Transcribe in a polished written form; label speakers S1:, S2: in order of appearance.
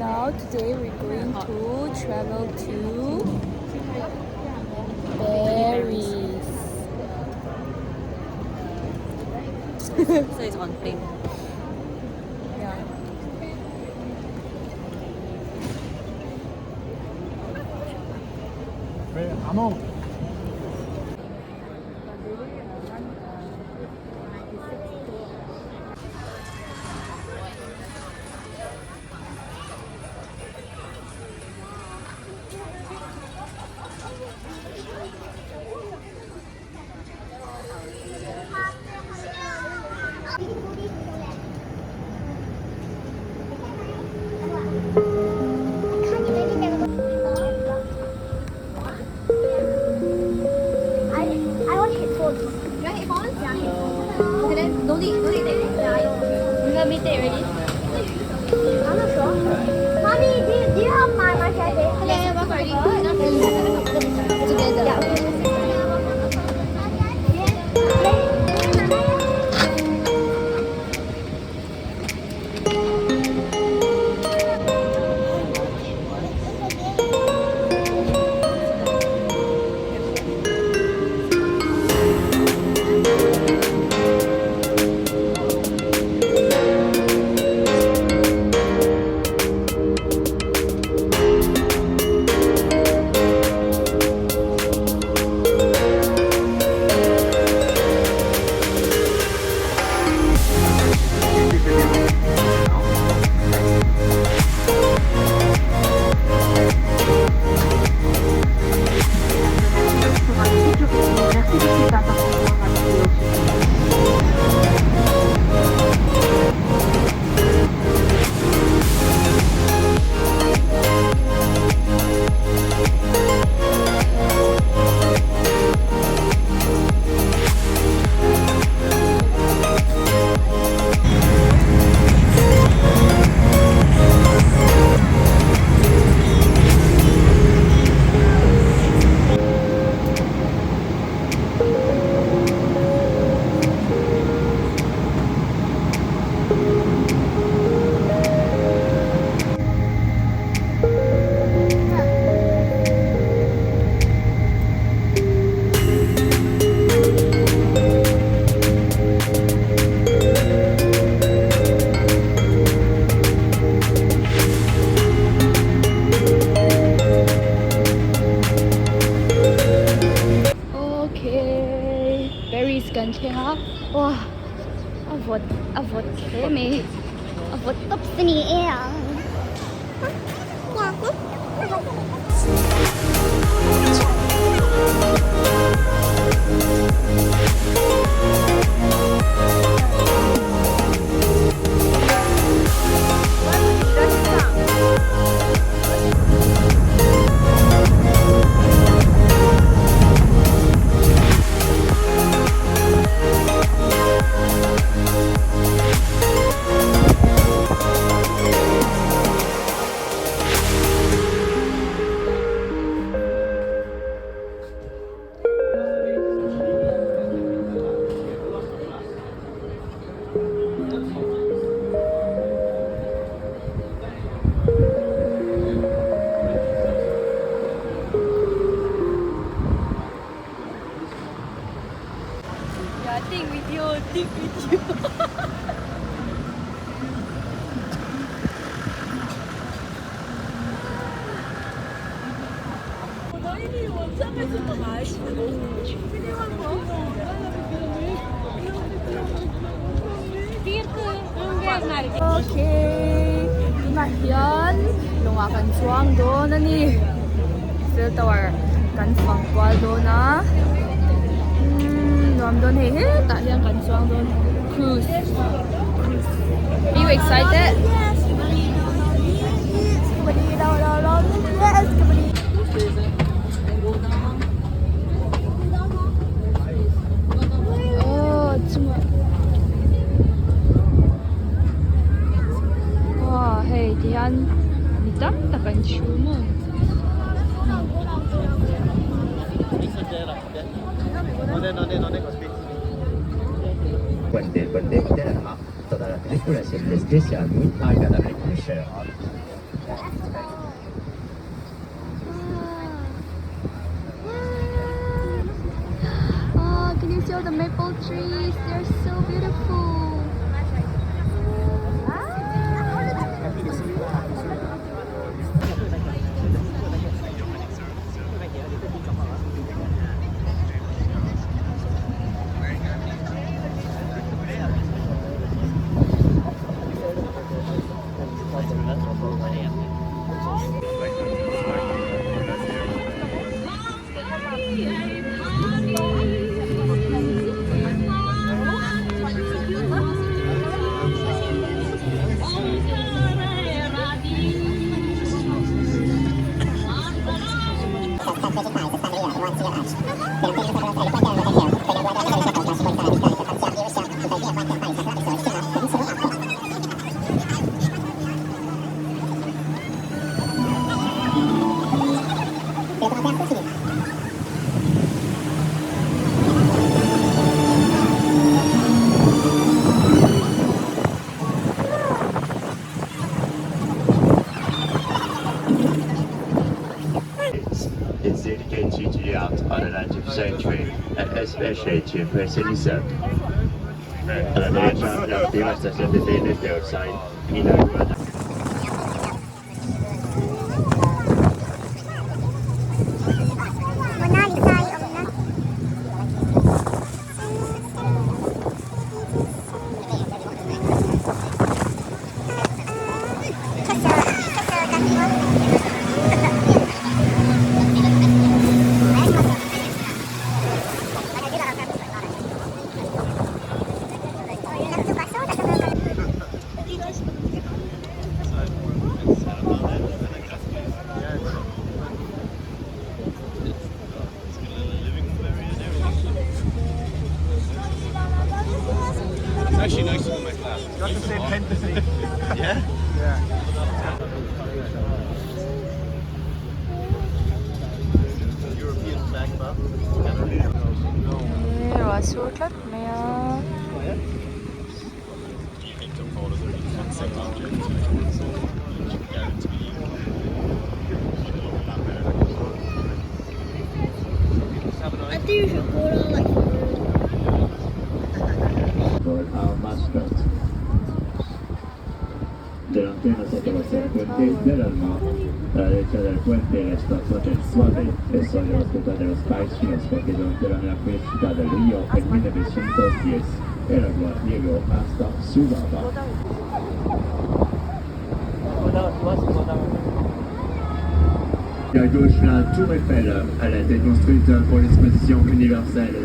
S1: now today we're going to travel to Paris.
S2: So it's on plane.
S1: Yeah.
S3: I want headphones. You want headphones? Yeah, headphones. Okay, then don't need that. Yeah, you want me take already? I'm not sure. Mommy, do you have my jacket? Yeah, work already. Together. Yeah, okay. Paris ganche ha. Wow. Avot kreme. Avot tops in the air.
S1: Think with you. Okay, Pathian, lungakan suang do na ni Eiffel Tower, kan fangkwal do na. Lawm don hey ta hian kan suang don cruise. Are you excited? Oh, cuma. Wah, hey, Tian, ni tak takkan cuma.
S4: Quelle della tutta la pellicola si è speciali agada la conoscerà.
S1: the maple trees. They're so beautiful.
S4: It's indicated to you out on the 19th century, and especially to precision. La marcia la prima stazione di treno è outside inaugurata.
S5: Actually, nicer than my class.
S6: Got the same empathy. Yeah? Yeah. European flag above.
S1: Det var solklart med
S3: I think you should go down like
S4: For our mascot. Delante nosotros el puente del alma. A la derecha del puente está el suave. Eso es respeto de los países porque durante la cuesta del río en 1910 el agua llegó hasta su baba. À gauche, la tour Eiffel, elle a été construite pour l'exposition universelle.